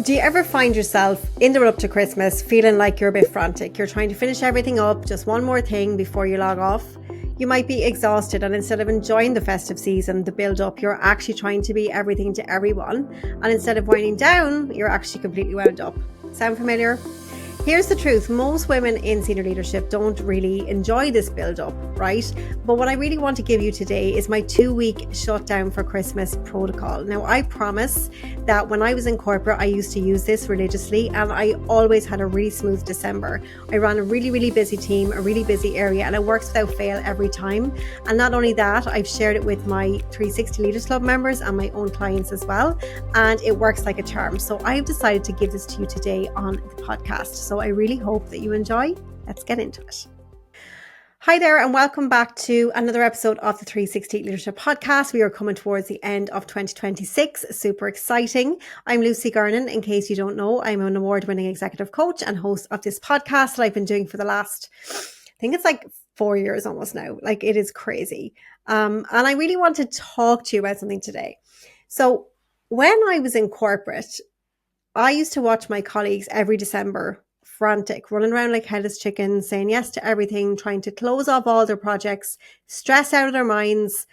Do you ever find yourself in the run up to Christmas feeling like you're a bit frantic? You're trying to finish everything up, just one more thing before you log off. You might be exhausted, and instead of enjoying the festive season, the build up, you're actually trying to be everything to everyone. And instead of winding down, you're actually completely wound up. Sound familiar? Here's the truth. Most women in senior leadership don't really enjoy this build up, right? But what I really want to give you today is my 2-week shutdown for Christmas protocol. Now, I promise that when I was in corporate, I used to use this religiously, and I always had a really smooth December. I ran a really, really busy team, a really busy area, and it works without fail every time. And not only that, I've shared it with my 360 Leaders Club members and my own clients as well, and it works like a charm. So I've decided to give this to you today on the podcast. So I really hope that you enjoy. Let's get into it. Hi there, and welcome back to another episode of the 360 Leadership Podcast. We are coming towards the end of 2026. Super exciting. I'm Lucy Gernon. In case you don't know, I'm an award-winning executive coach and host of this podcast that I've been doing for the last, I think it's like 4 years almost now. Like, it is crazy. And I really want to talk to you about something today. So when I was in corporate, I used to watch my colleagues every December frantic, running around like headless chickens, saying yes to everything, trying to close off all their projects, stressed out of their minds,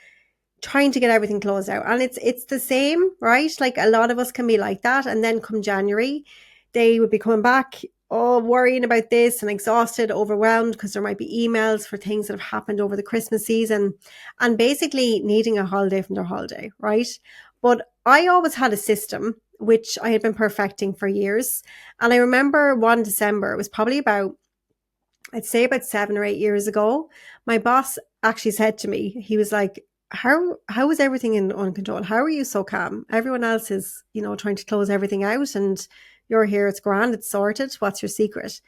trying to get everything closed out. And it's the same, right? Like, a lot of us can be like that. And then come January, they would be coming back, worrying about this and exhausted, overwhelmed, because there might be emails for things that have happened over the Christmas season, and basically needing a holiday from their holiday, right? But I always had a system which I had been perfecting for years. And I remember one December, it was probably I'd say about 7 or 8 years ago, my boss actually said to me, he was like, how is everything on control? How are you so calm? Everyone else is, trying to close everything out, and you're here, it's grand, it's sorted. What's your secret?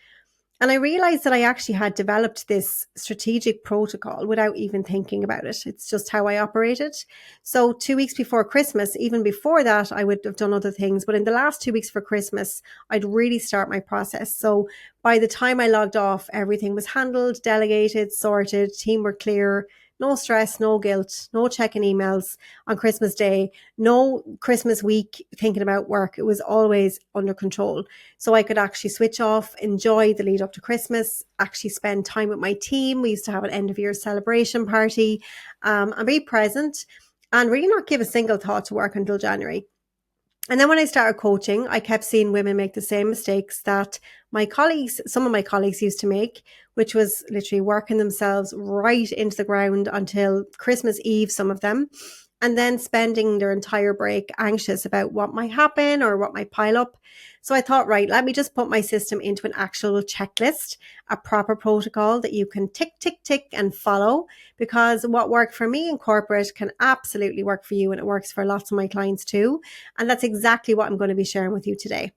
And I realized that I actually had developed this strategic protocol without even thinking about it. It's just how I operated. So 2 weeks before Christmas, even before that, I would have done other things. But in the last 2 weeks for Christmas, I'd really start my process. So by the time I logged off, everything was handled, delegated, sorted, team were clear. No stress, no guilt, no checking emails on Christmas Day, no Christmas week thinking about work. It was always under control. So I could actually switch off, enjoy the lead up to Christmas, actually spend time with my team. We used to have an end of year celebration party, and be present and really not give a single thought to work until January. And then when I started coaching, I kept seeing women make the same mistakes that some of my colleagues used to make, which was literally working themselves right into the ground until Christmas Eve, some of them, and then spending their entire break anxious about what might happen or what might pile up. So I thought, right, let me just put my system into an actual checklist, a proper protocol that you can tick, tick, tick and follow, because what worked for me in corporate can absolutely work for you, and it works for lots of my clients too. And that's exactly what I'm going to be sharing with you today.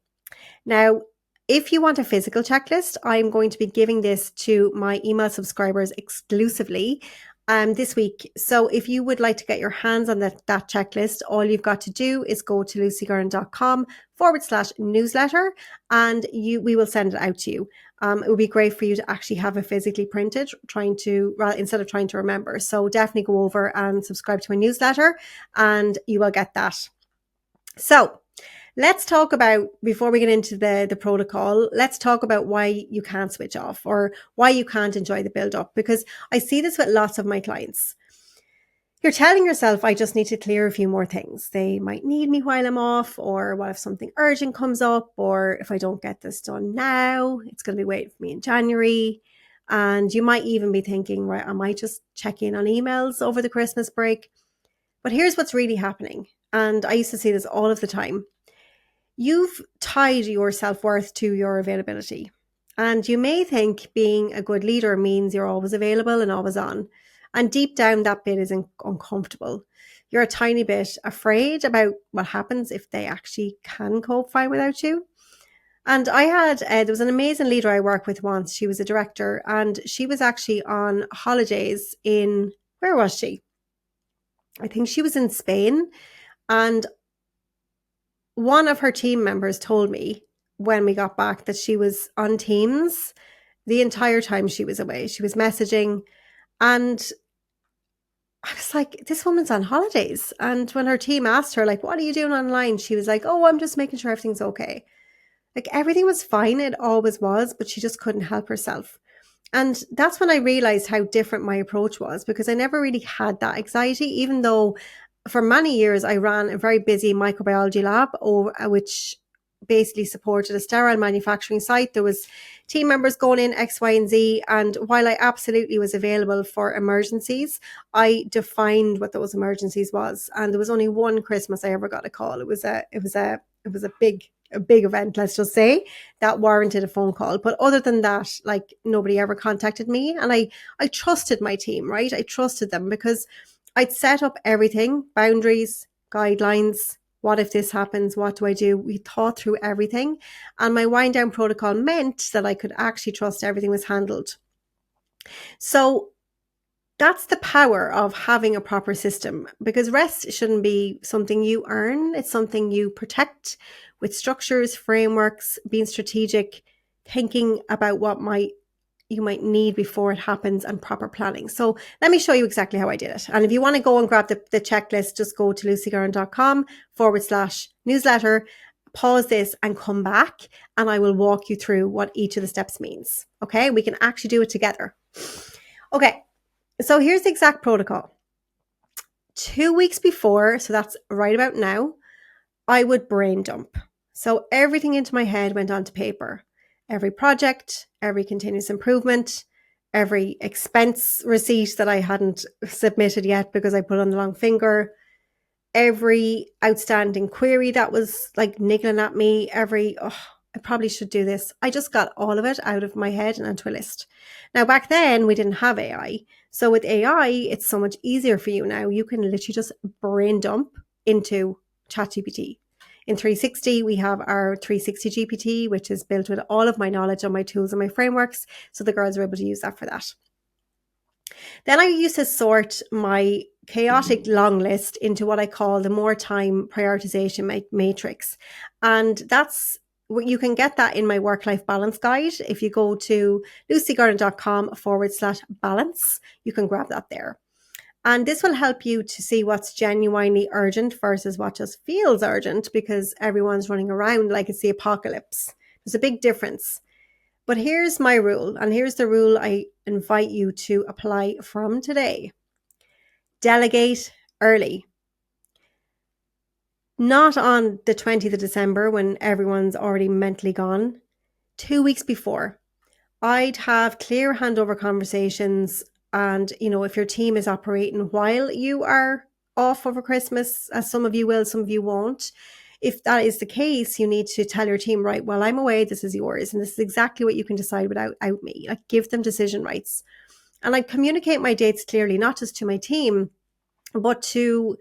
Now, if you want a physical checklist, I'm going to be giving this to my email subscribers exclusively this week. So if you would like to get your hands on that checklist, all you've got to do is go to lucygernon.com/newsletter, and we will send it out to you. It would be great for you to actually have it physically printed, instead of trying to remember. So definitely go over and subscribe to my newsletter, and you will get that. So let's talk about, before we get into the protocol, let's talk about why you can't switch off or why you can't enjoy the build up, because I see this with lots of my clients. You're telling yourself, I just need to clear a few more things. They might need me while I'm off, or what if something urgent comes up, or if I don't get this done now, it's going to be waiting for me in January. And you might even be thinking, right, I might just check in on emails over the Christmas break. But here's what's really happening. And I used to see this all of the time. You've tied your self-worth to your availability. And you may think being a good leader means you're always available and always on. And deep down, that bit is uncomfortable. You're a tiny bit afraid about what happens if they actually can cope fine without you. And I had, there was an amazing leader I worked with once. She was a director, and she was actually on holidays where was she? I think she was in Spain. And one of her team members told me when we got back that she was on Teams the entire time she was away. She was messaging, and I was like, this woman's on holidays. And when her team asked her, like, what are you doing online? She was like, oh, I'm just making sure everything's okay. Like everything was fine. It always was, but she just couldn't help herself. And that's when I realized how different my approach was, because I never really had that anxiety, even though for many years I ran a very busy microbiology lab, which basically supported a sterile manufacturing site. There was team members going in X, Y, and Z. And while I absolutely was available for emergencies, I defined what those emergencies was. And there was only one Christmas I ever got a call. It was a big event, let's just say, that warranted a phone call. But other than that, like nobody ever contacted me. And I trusted my team, right? I trusted them because I'd set up everything, boundaries, guidelines. What if this happens? What do I do? We thought through everything. And my wind down protocol meant that I could actually trust everything was handled. So that's the power of having a proper system, because rest shouldn't be something you earn. It's something you protect with structures, frameworks, being strategic, thinking about what you might need before it happens, and proper planning. So let me show you exactly how I did it. And if you want to go and grab the checklist, just go to lucygernon.com/newsletter, pause this and come back, and I will walk you through what each of the steps means. Okay, we can actually do it together. Okay, so here's the exact protocol. 2 weeks before, so that's right about now, I would brain dump. So everything into my head went onto paper. Every project, every continuous improvement, every expense receipt that I hadn't submitted yet because I put on the long finger, every outstanding query that was like niggling at me, I probably should do this. I just got all of it out of my head and onto a list. Now, back then we didn't have AI. So with AI, it's so much easier for you now. You can literally just brain dump into ChatGPT. In 360, we have our 360 GPT, which is built with all of my knowledge on my tools and my frameworks. So the girls are able to use that for that. Then I used to sort my chaotic long list into what I call the more time prioritization matrix. And you can get that in my work-life balance guide. If you go to lucygernon.com/balance, you can grab that there. And this will help you to see what's genuinely urgent versus what just feels urgent because everyone's running around like it's the apocalypse. There's a big difference. But here's my rule, and here's the rule I invite you to apply from today. Delegate early. Not on the 20th of December when everyone's already mentally gone. 2 weeks before. I'd have clear handover conversations. And, if your team is operating while you are off over Christmas, as some of you will, some of you won't, if that is the case, you need to tell your team, right, while I'm away, this is yours. And this is exactly what you can decide without me. Like, give them decision rights. And I communicate my dates clearly, not just to my team, but to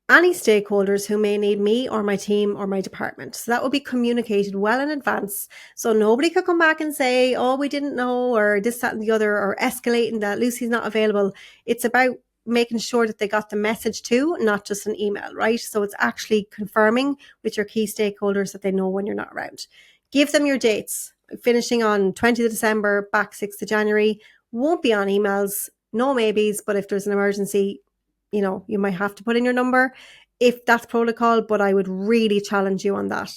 any stakeholders who may need me or my team or my department. So that will be communicated well in advance. So nobody could come back and say, oh, we didn't know, or this, that, and the other, or escalating that Lucy's not available. It's about making sure that they got the message too, not just an email, right? So it's actually confirming with your key stakeholders that they know when you're not around. Give them your dates. Finishing on 20th of December, back 6th of January. Won't be on emails, no maybes, but if there's an emergency, you might have to put in your number if that's protocol, but I would really challenge you on that.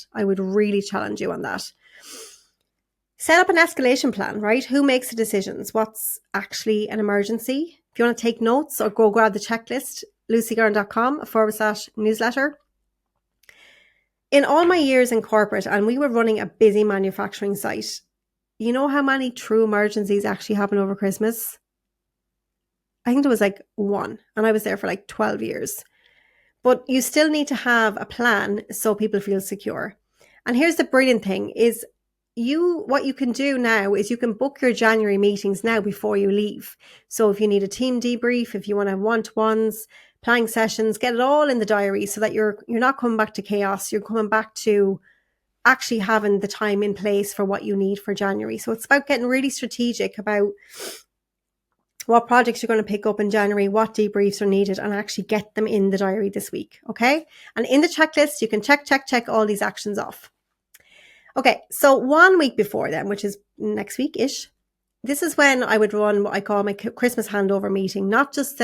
Set up an escalation plan, right? Who makes the decisions? What's actually an emergency? If you want to take notes or go grab the checklist, lucygernon.com/newsletter. In all my years in corporate, and we were running a busy manufacturing site, you know how many true emergencies actually happen over Christmas? I think there was like one, and I was there for like 12 years. But you still need to have a plan so people feel secure. And here's the brilliant thing is what you can do now is you can book your January meetings now before you leave. So if you need a team debrief, if you want to have one-to-ones, planning sessions, get it all in the diary so that you're not coming back to chaos. You're coming back to actually having the time in place for what you need for January. So it's about getting really strategic about what projects you're going to pick up in January, what debriefs are needed, and actually get them in the diary this week, okay? And in the checklist, you can check all these actions off. Okay, so 1 week before then, which is next week-ish, this is when I would run what I call my Christmas handover meeting, not just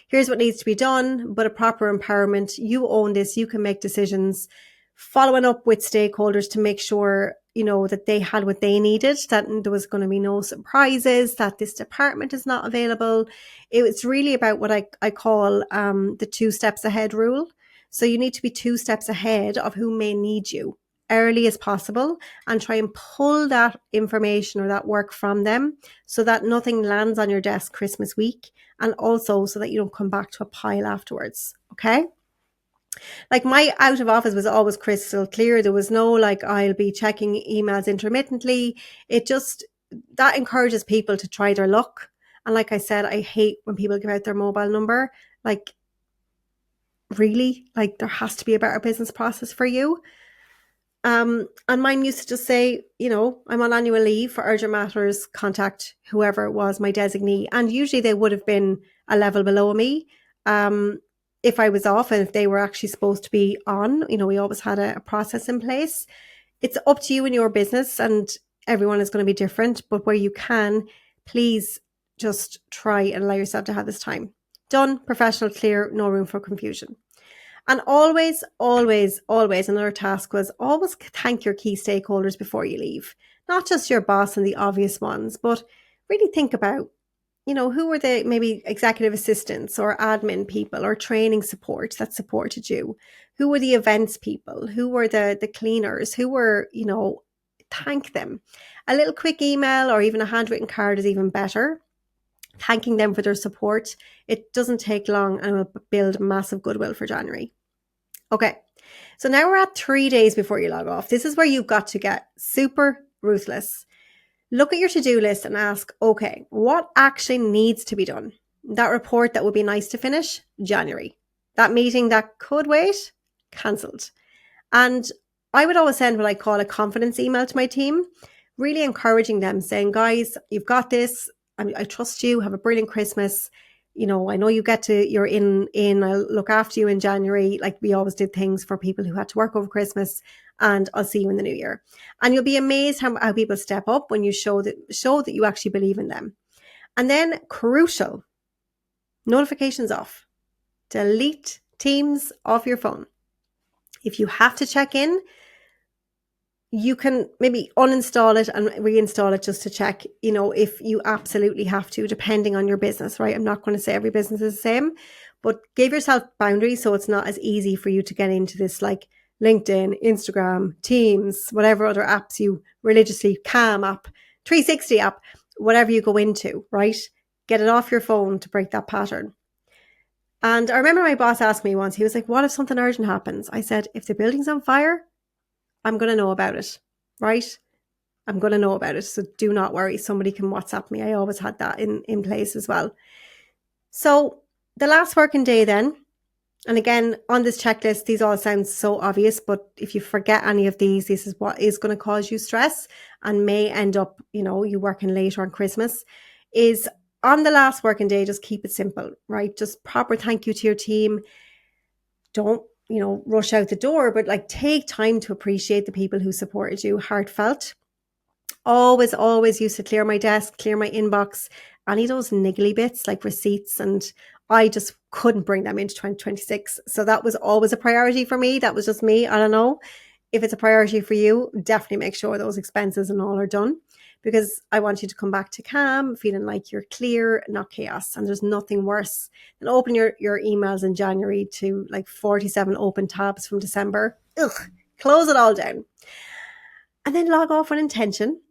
here's what needs to be done, but a proper empowerment. You own this, you can make decisions, following up with stakeholders to make sure, that they had what they needed, that there was going to be no surprises, that this department is not available. It was really about what I call the 2 steps ahead rule. So you need to be 2 steps ahead of who may need you early as possible, and try and pull that information or that work from them so that nothing lands on your desk Christmas week, and also so that you don't come back to a pile afterwards. Okay. Like, my out of office was always crystal clear. There was no I'll be checking emails intermittently. That encourages people to try their luck. And like I said, I hate when people give out their mobile number. Really, there has to be a better business process for you. And mine used to just say, I'm on annual leave for urgent matters, contact whoever was my designee. And usually they would have been a level below me. If I was off and if they were actually supposed to be on, we always had a process in place. It's up to you and your business, and everyone is going to be different. But where you can, please just try and allow yourself to have this time. Done, professional, clear, no room for confusion. And always, always, always, another task was always thank your key stakeholders before you leave. Not just your boss and the obvious ones, but really think about, who were the maybe executive assistants or admin people or training support that supported you? Who were the events people? Who were the cleaners? Who were, thank them. A little quick email or even a handwritten card is even better. Thanking them for their support. It doesn't take long and will build massive goodwill for January. Okay, so now we're at 3 days before you log off. This is where you've got to get super ruthless. Look at your to-do list and ask, okay, what actually needs to be done? That report that would be nice to finish, January. That meeting that could wait, cancelled. And I would always send what I call a confidence email to my team, really encouraging them, saying, guys, you've got this. I trust you. Have a brilliant Christmas. I know you're in, I'll look after you in January. Like we always did things for people who had to work over Christmas, and I'll see you in the new year. And you'll be amazed how people step up when you show that you actually believe in them. And then crucial, notifications off. Delete Teams off your phone. If you have to check in, you can maybe uninstall it and reinstall it just to check, if you absolutely have to, depending on your business, right? I'm not going to say every business is the same, but give yourself boundaries so it's not as easy for you to get into this like LinkedIn, Instagram, Teams, whatever other apps you religiously, Calm app, 360 app, whatever you go into, right? Get it off your phone to break that pattern. And I remember my boss asked me once, he was like, what if something urgent happens? I said, if the building's on fire, I'm going to know about it, right? I'm going to know about it. So do not worry. Somebody can WhatsApp me. I always had that in place as well. So the last working day then, and again, on this checklist, these all sound so obvious, but if you forget any of these, this is what is going to cause you stress and may end up, you working later on Christmas, is on the last working day, just keep it simple, right? Just proper thank you to your team. Don't rush out the door, but take time to appreciate the people who supported you, heartfelt. Always used to clear my desk, clear my inbox, any of those niggly bits like receipts, and I just couldn't bring them into 2026. So that was always a priority for me. That was just me. I don't know if it's a priority for you. Definitely make sure those expenses and all are done, because I want you to come back to calm, feeling like you're clear, not chaos. And there's nothing worse than open your emails in January to 47 open tabs from December. Ugh, close it all down. And then log off with intention.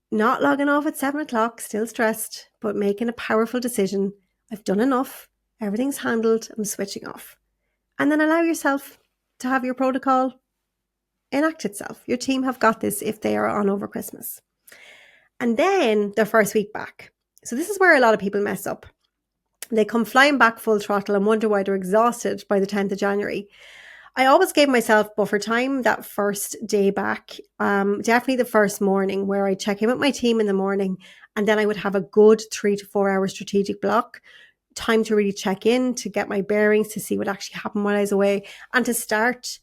Not logging off at 7 o'clock, still stressed, but making a powerful decision. I've done enough. Everything's handled. I'm switching off. And then allow yourself to have your protocol enact itself. Your team have got this if they are on over Christmas. And then their first week back. So this is where a lot of people mess up. They come flying back full throttle and wonder why they're exhausted by the 10th of January. I always gave myself buffer time that first day back, definitely the first morning, where I check in with my team in the morning, and then I would have a good 3 to 4 hour strategic block, time to really check in, to get my bearings, to see what actually happened while I was away, and to start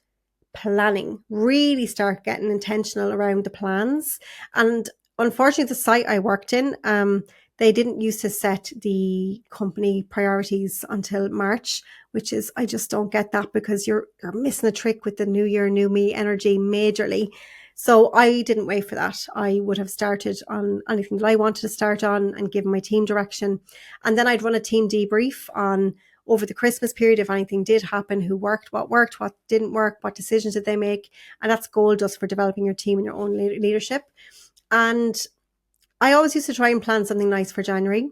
planning, really start getting intentional around the plans. And unfortunately, the site I worked in, they didn't used to set the company priorities until March, which is, I just don't get that, because you're missing a trick with the new year, new me energy majorly. So I didn't wait for that. I would have started on anything that I wanted to start on and given my team direction. And then I'd run a team debrief on over the Christmas period, if anything did happen, who worked, what didn't work, what decisions did they make. And that's gold dust for developing your team and your own leadership. And I always used to try and plan something nice for January.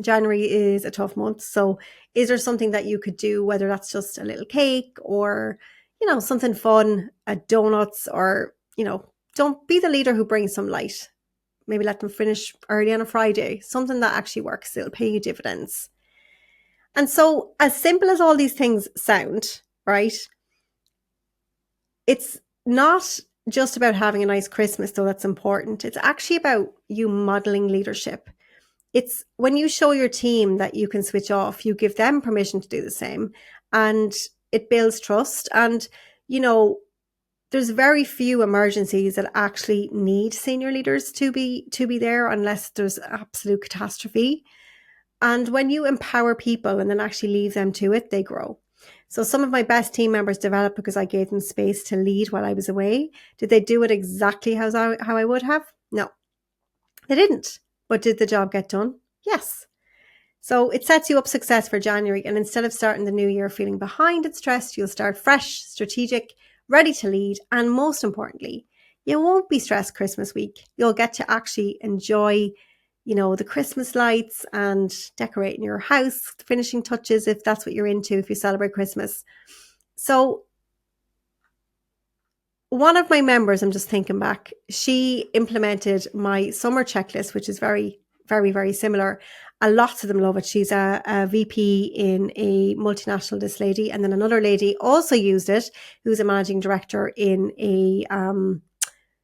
January is a tough month. So is there something that you could do, whether that's just a little cake or, something fun, donuts, or, don't be the leader who brings some light. Maybe let them finish early on a Friday, something that actually works. It'll pay you dividends. And so, as simple as all these things sound, right? It's not just about having a nice Christmas, though that's important. It's actually about you modeling leadership. It's when you show your team that you can switch off, you give them permission to do the same, and it builds trust. And, there's very few emergencies that actually need senior leaders to be there unless there's absolute catastrophe. And when you empower people and then actually leave them to it, they grow. So some of my best team members developed because I gave them space to lead while I was away. Did they do it exactly how I would have? No, they didn't. But did the job get done? Yes. So it sets you up success for January. And instead of starting the new year feeling behind and stressed, you'll start fresh, strategic, ready to lead. And most importantly, you won't be stressed Christmas week. You'll get to actually enjoy the Christmas lights and decorating your house, the finishing touches, if that's what you're into, if you celebrate Christmas. So one of my members, I'm just thinking back, she implemented my summer checklist, which is very, very, very similar. And lots of them love it. She's a VP in a multinational, this lady. And then another lady also used it, who's a managing director in a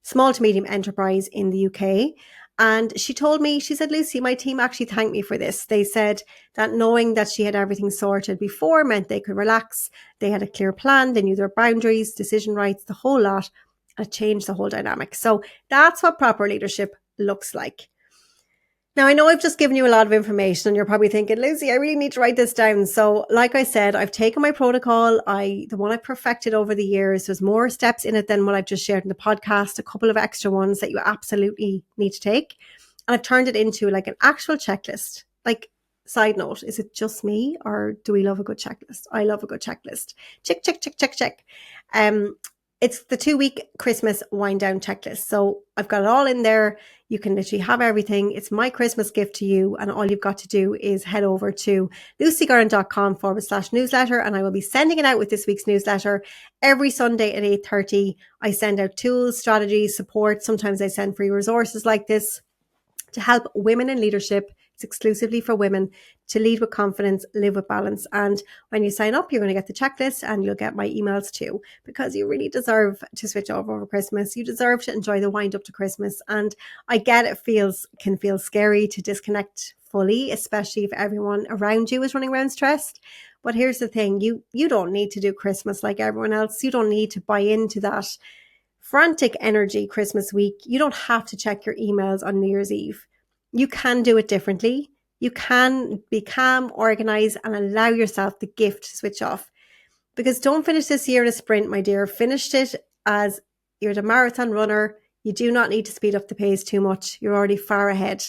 small to medium enterprise in the UK. And she told me, she said, Lucy, my team actually thanked me for this. They said that knowing that she had everything sorted before meant they could relax. They had a clear plan. They knew their boundaries, decision rights, the whole lot. And it changed the whole dynamic. So that's what proper leadership looks like. Now, I know I've just given you a lot of information and you're probably thinking, Lucy, I really need to write this down. So like I said, I've taken my protocol, the one I've perfected over the years. There's more steps in it than what I've just shared in the podcast, a couple of extra ones that you absolutely need to take. And I've turned it into like an actual checklist. Like, side note, is it just me or do we love a good checklist? I love a good checklist. Check, check, check, check, check. It's the 2-week Christmas wind down checklist. So I've got it all in there. You can literally have everything. It's my Christmas gift to you. And all you've got to do is head over to lucygernon.com/newsletter. And I will be sending it out with this week's newsletter every Sunday at 8:30. I send out tools, strategies, support. Sometimes I send free resources like this to help women in leadership. It's exclusively for women to lead with confidence, live with balance. And when you sign up, you're going to get the checklist and you'll get my emails too, because you really deserve to switch off over Christmas. You deserve to enjoy the wind up to Christmas. And I get it can feel scary to disconnect fully, especially if everyone around you is running around stressed. But here's the thing, you don't need to do Christmas like everyone else. You don't need to buy into that frantic energy Christmas week. You don't have to check your emails on New Year's Eve. You can do it differently. You can be calm, organized, and allow yourself the gift to switch off. Because don't finish this year in a sprint, my dear. Finish it as you're the marathon runner. You do not need to speed up the pace too much. You're already far ahead.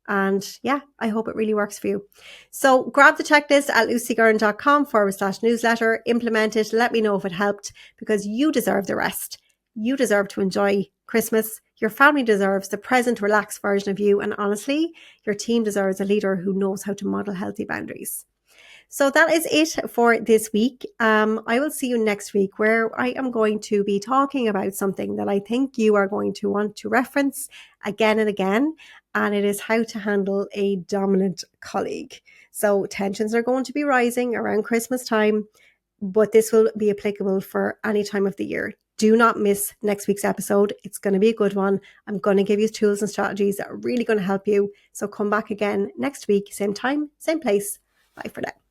And yeah, I hope it really works for you. So grab the checklist at lucygernon.com/newsletter, implement it, let me know if it helped, because you deserve the rest. You deserve to enjoy Christmas. Your family deserves the present, relaxed version of you. And honestly, your team deserves a leader who knows how to model healthy boundaries. So that is it for this week. I will see you next week, where I am going to be talking about something that I think you are going to want to reference again and again. And it is how to handle a dominant colleague. So tensions are going to be rising around Christmas time, but this will be applicable for any time of the year. Do not miss next week's episode. It's going to be a good one. I'm going to give you tools and strategies that are really going to help you. So come back again next week, same time, same place. Bye for now.